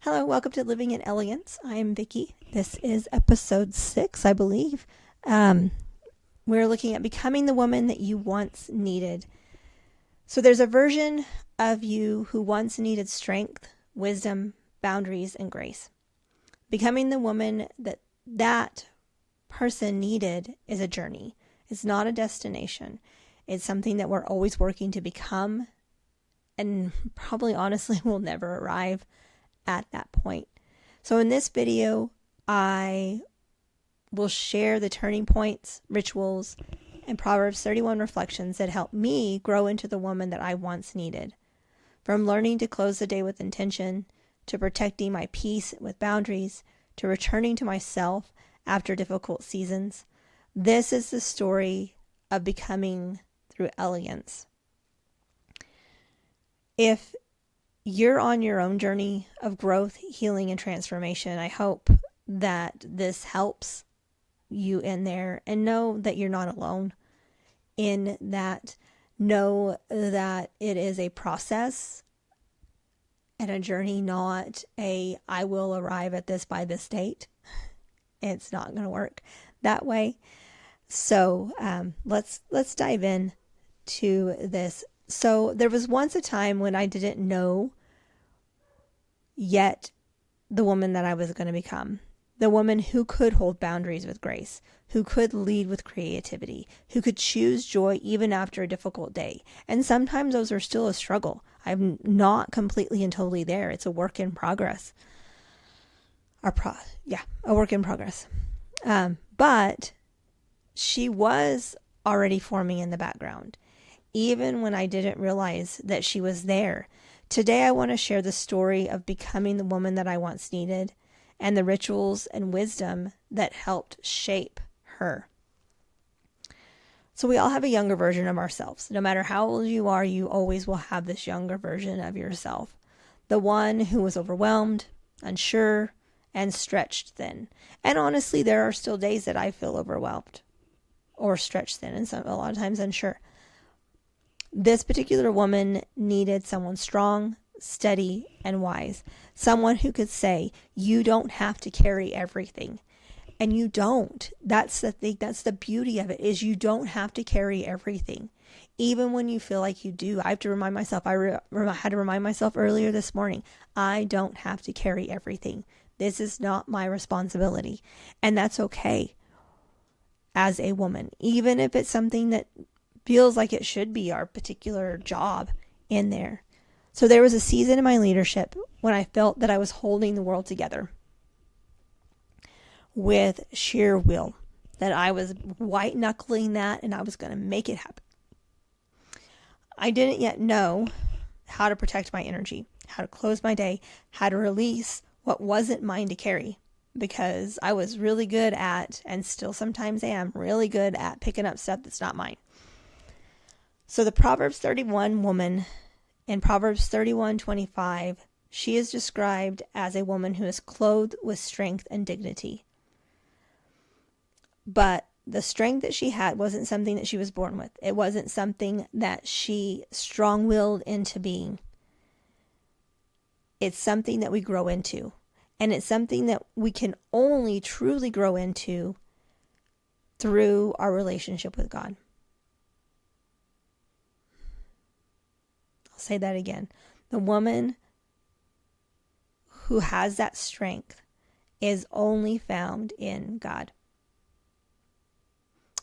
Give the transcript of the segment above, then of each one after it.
Hello, welcome to Living in Elegance. I'm Vicki. This is episode 6, I believe. We're looking at becoming the woman that you once needed. So there's a version of you who once needed strength, wisdom, boundaries, and grace. Becoming the woman that person needed is a journey. It's not a destination. It's something that we're always working to become, and probably honestly will never arrive at that point. So in this video, I will share the turning points, rituals, and Proverbs 31 reflections that helped me grow into the woman that I once needed. From learning to close the day with intention, to protecting my peace with boundaries, to returning to myself after difficult seasons. This is the story of becoming through elegance. If you're on your own journey of growth, healing, and transformation, I hope that this helps you in there, and know that you're not alone in that. Know that it is a process and a journey, not I will arrive at this by this date. It's not going to work that way. So let's dive in to this. So there was once a time when I didn't know yet the woman that I was going to become. The woman who could hold boundaries with grace, who could lead with creativity, who could choose joy even after a difficult day. And sometimes those are still a struggle. I'm not completely and totally there. It's a work in progress. A work in progress. But she was already forming in the background, even when I didn't realize that she was there. Today, I want to share the story of becoming the woman that I once needed, and the rituals and wisdom that helped shape her. So we all have a younger version of ourselves. No matter how old you are, you always will have this younger version of yourself. The one who was overwhelmed, unsure, and stretched thin. And honestly, there are still days that I feel overwhelmed or stretched thin, and a lot of times unsure. This particular woman needed someone strong, steady, and wise. Someone who could say, you don't have to carry everything. And you don't. That's the thing. That's the beauty of it, is you don't have to carry everything. Even when you feel like you do. I have to remind myself, I had to remind myself earlier this morning, I don't have to carry everything. This is not my responsibility. And that's okay as a woman. Even if it's something that feels like it should be our particular job in there. So there was a season in my leadership when I felt that I was holding the world together with sheer will, that I was white knuckling that and I was going to make it happen. I didn't yet know how to protect my energy, how to close my day, how to release what wasn't mine to carry, because I was really good at, and still sometimes am, really good at picking up stuff that's not mine. So the Proverbs 31 woman, in Proverbs 31:25, she is described as a woman who is clothed with strength and dignity. But the strength that she had wasn't something that she was born with. It wasn't something that she strong-willed into being. It's something that we grow into. And it's something that we can only truly grow into through our relationship with God. Say that again. The woman who has that strength is only found in God.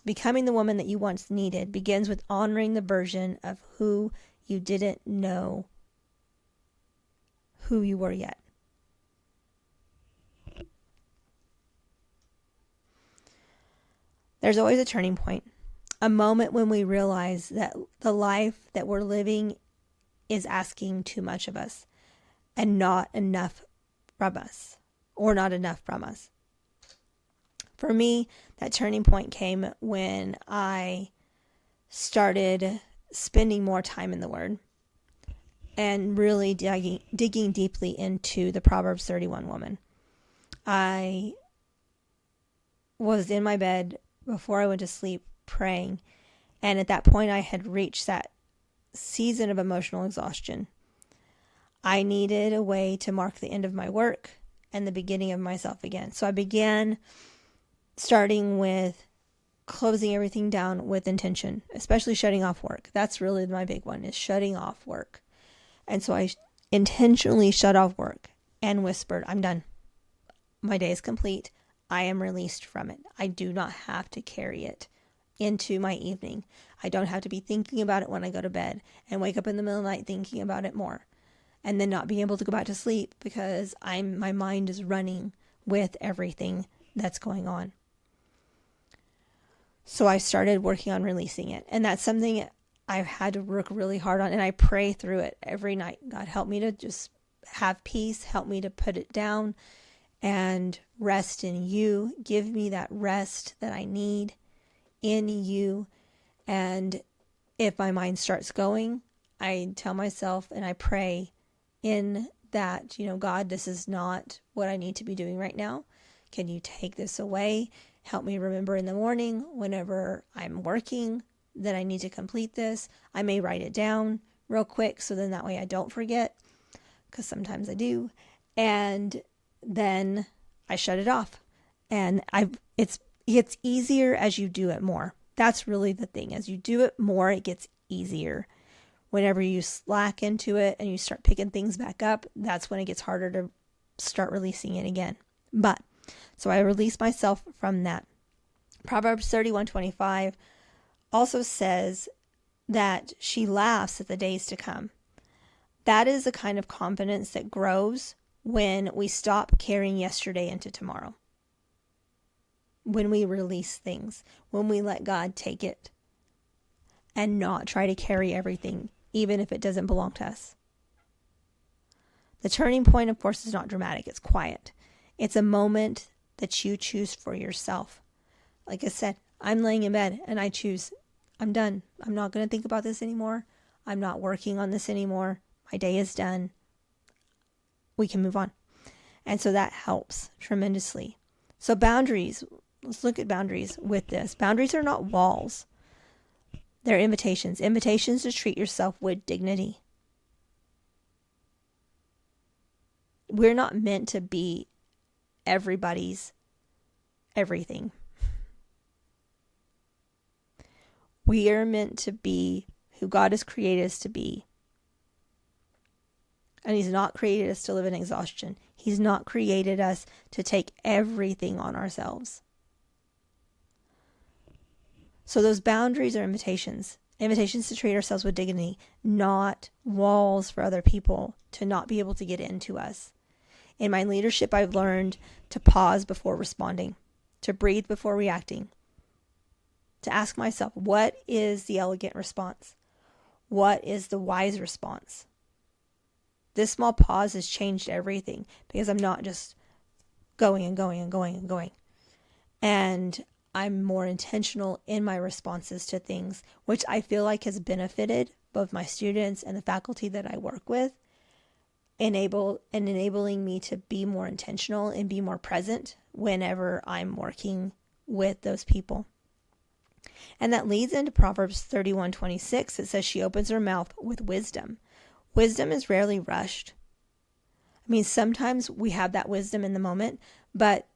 Becoming the woman that you once needed begins with honoring the version of who you didn't know who you were yet. There's always a turning point, a moment when we realize that the life that we're living is asking too much of us and not enough from us, or not enough from us. For me, that turning point came when I started spending more time in the Word and really digging deeply into the Proverbs 31 woman. I was in my bed before I went to sleep praying, and at that point I had reached that season of emotional exhaustion. I needed a way to mark the end of my work and the beginning of myself again. So I began starting with closing everything down with intention, especially shutting off work. That's really my big one, is shutting off work. And so I intentionally shut off work and whispered, I'm done. My day is complete. I am released from it. I do not have to carry it into my evening. I don't have to be thinking about it when I go to bed and wake up in the middle of the night thinking about it more, and then not being able to go back to sleep because my mind is running with everything that's going on. So I started working on releasing it. And that's something I've had to work really hard on. And I pray through it every night. God, help me to just have peace. Help me to put it down and rest in you. Give me that rest that I need in you. And if my mind starts going, I tell myself and I pray in that, God, this is not what I need to be doing right now. Can you take this away? Help me remember in the morning whenever I'm working that I need to complete this. I may write it down real quick so then that way I don't forget, because sometimes I do. And then I shut it off. And it's easier as you do it more. That's really the thing. As you do it more, it gets easier. Whenever you slack into it and you start picking things back up, that's when it gets harder to start releasing it again. So I release myself from that. Proverbs 31:25 also says that she laughs at the days to come. That is a kind of confidence that grows when we stop carrying yesterday into tomorrow. When we release things, when we let God take it and not try to carry everything, even if it doesn't belong to us. The turning point, of course, is not dramatic. It's quiet. It's a moment that you choose for yourself. Like I said, I'm laying in bed and I choose, I'm done. I'm not going to think about this anymore. I'm not working on this anymore. My day is done. We can move on. And so that helps tremendously. So boundaries, let's look at boundaries with this. Boundaries are not walls. They're invitations. Invitations to treat yourself with dignity. We're not meant to be everybody's everything. We are meant to be who God has created us to be. And He's not created us to live in exhaustion. He's not created us to take everything on ourselves. So those boundaries are invitations. Invitations to treat ourselves with dignity, not walls for other people to not be able to get into us. In my leadership, I've learned to pause before responding, to breathe before reacting, to ask myself, what is the elegant response? What is the wise response? This small pause has changed everything because I'm not just going and going and going and going. And I'm more intentional in my responses to things, which I feel like has benefited both my students and the faculty that I work with, enabling me to be more intentional and be more present whenever I'm working with those people. And that leads into Proverbs 31:26. It says she opens her mouth with wisdom. Wisdom is rarely rushed. I mean, sometimes we have that wisdom in the moment, but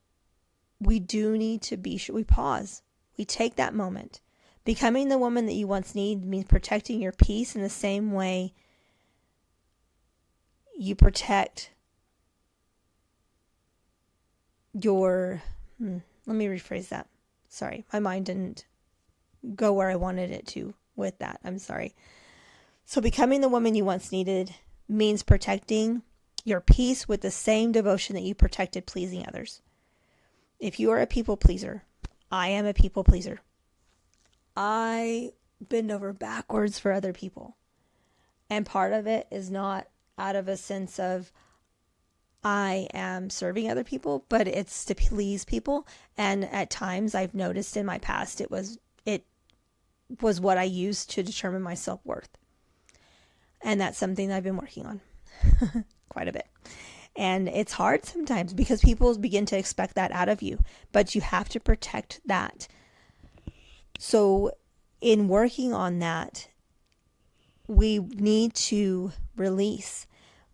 we do need to be sure we pause. We take that moment. Becoming the woman that you once need means protecting your peace in the same way you protect your, let me rephrase that. Sorry, my mind didn't go where I wanted it to with that. I'm sorry. So becoming the woman you once needed means protecting your peace with the same devotion that you protected pleasing others. If you are a people pleaser, I am a people pleaser. I bend over backwards for other people. And part of it is not out of a sense of I am serving other people, but it's to please people. And at times I've noticed in my past it was what I used to determine my self-worth. And that's something that I've been working on quite a bit. And it's hard sometimes because people begin to expect that out of you, but you have to protect that. So in working on that, we need to release.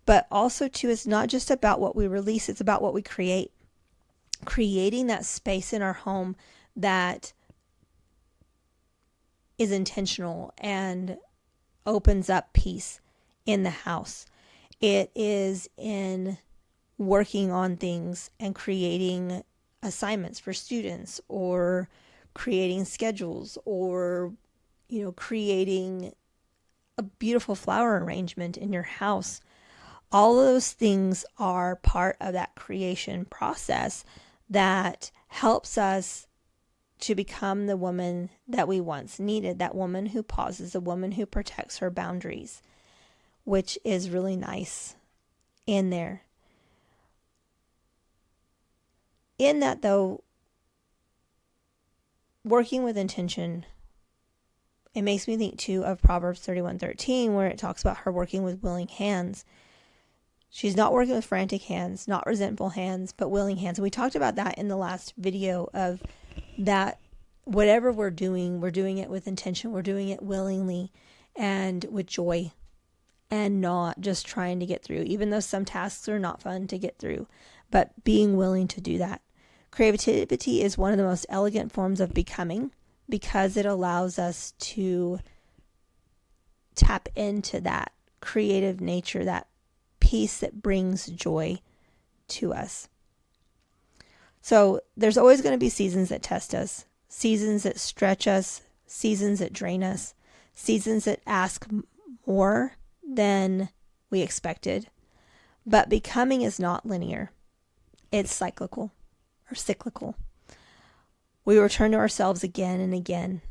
But also, too, it's not just about what we release, it's about what we create. Creating that space in our home that is intentional and opens up peace in the house. It is in working on things and creating assignments for students, or creating schedules, or creating a beautiful flower arrangement in your house. All of those things are part of that creation process that helps us to become the woman that we once needed, that woman who pauses, a woman who protects her boundaries, which is really nice in there. In that, though, working with intention, it makes me think too of Proverbs 31:13, where it talks about her working with willing hands. She's not working with frantic hands, not resentful hands, but willing hands. And we talked about that in the last video, of that whatever we're doing it with intention. We're doing it willingly and with joy, and not just trying to get through, even though some tasks are not fun to get through, but being willing to do that. Creativity is one of the most elegant forms of becoming, because it allows us to tap into that creative nature, that peace that brings joy to us. So there's always going to be seasons that test us, seasons that stretch us, seasons that drain us, seasons that ask more than we expected. But becoming is not linear. It's cyclical. We return to ourselves again and again.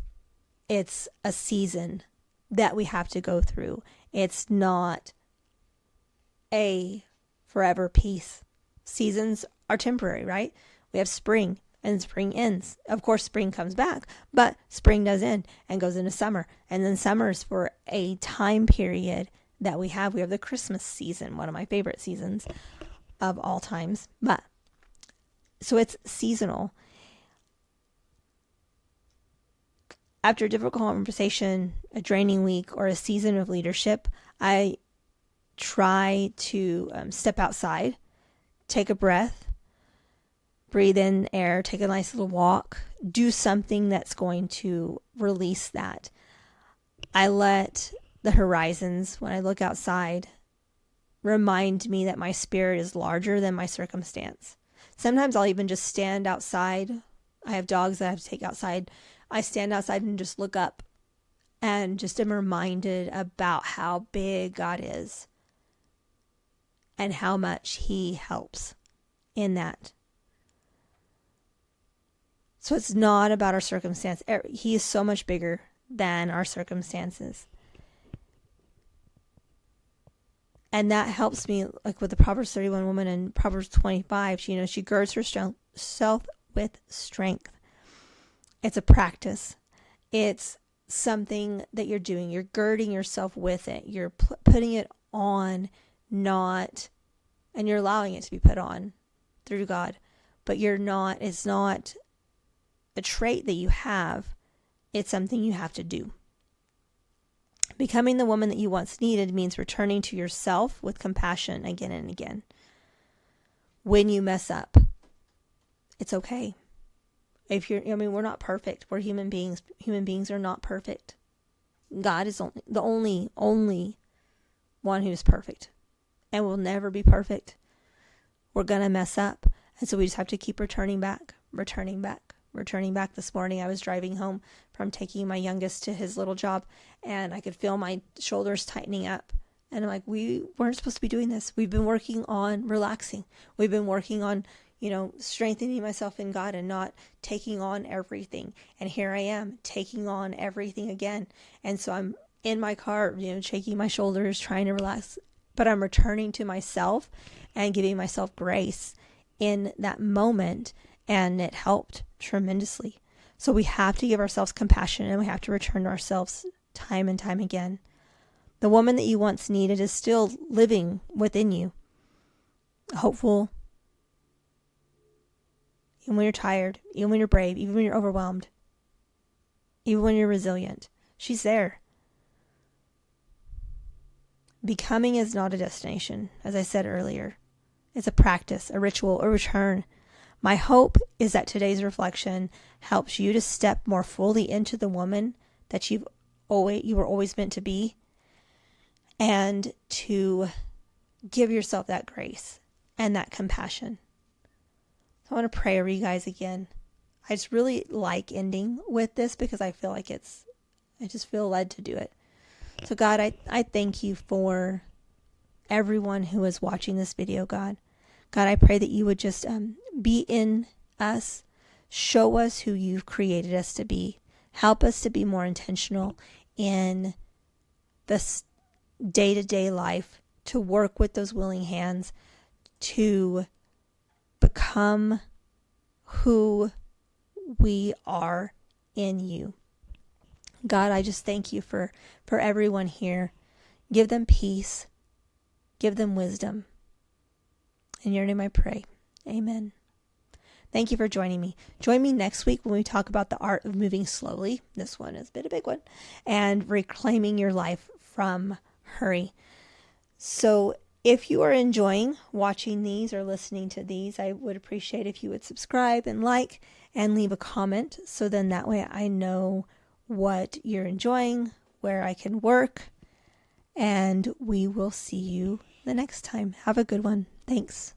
It's a season that we have to go through. It's not a forever peace. Seasons are temporary, right? We have spring, and spring ends. Of course, spring comes back, but spring does end and goes into summer. And then summer is for a time period that we have. We have the Christmas season, one of my favorite seasons of all times. But so it's seasonal. After a difficult conversation, a draining week, or a season of leadership, I try to step outside, take a breath, breathe in air, take a nice little walk, do something that's going to release that. I let the horizons, when I look outside, remind me that my spirit is larger than my circumstance. Sometimes I'll even just stand outside. I have dogs that I have to take outside. I stand outside and just look up, and just am reminded about how big God is and how much He helps in that. So it's not about our circumstance. He is so much bigger than our circumstances. And that helps me, like with the Proverbs 31 woman and Proverbs 25, she girds herself with strength. It's a practice. It's something that you're doing. You're girding yourself with it. You're putting it on, and you're allowing it to be put on through God. But it's not a trait that you have. It's something you have to do. Becoming the woman that you once needed means returning to yourself with compassion again and again. When you mess up, it's okay. We're not perfect. We're human beings. Human beings are not perfect. God is the only one who's perfect, and will never be perfect. We're going to mess up. And so we just have to keep returning back. This morning I was driving home from taking my youngest to his little job, and I could feel my shoulders tightening up. And I'm like, we weren't supposed to be doing this. We've been working on relaxing. We've been working on, strengthening myself in God and not taking on everything. And here I am taking on everything again. And so I'm in my car, shaking my shoulders, trying to relax, but I'm returning to myself and giving myself grace in that moment. And it helped tremendously. So we have to give ourselves compassion, and we have to return to ourselves time and time again. The woman that you once needed is still living within you. Hopeful, even when you're tired, even when you're brave, even when you're overwhelmed, even when you're resilient. She's there. becoming is not a destination, as I said earlier. It's a practice, a ritual, a return. My hope is that today's reflection helps you to step more fully into the woman that you were always meant to be, and to give yourself that grace and that compassion. I want to pray over you guys again. I just really like ending with this because I feel like I just feel led to do it. So God, I thank you for everyone who is watching this video, God. God, I pray that you would just be in us, show us who you've created us to be. Help us to be more intentional in this day-to-day life, to work with those willing hands, to become who we are in you. God, I just thank you for everyone here. Give them peace. Give them wisdom. In your name I pray. Amen. Thank you for joining me. Join me next week when we talk about the art of moving slowly. This one has been a big one. And reclaiming your life from hurry. So if you are enjoying watching these or listening to these, I would appreciate if you would subscribe and like and leave a comment. So then that way I know what you're enjoying, where I can work, and we will see you the next time. Have a good one. Thanks.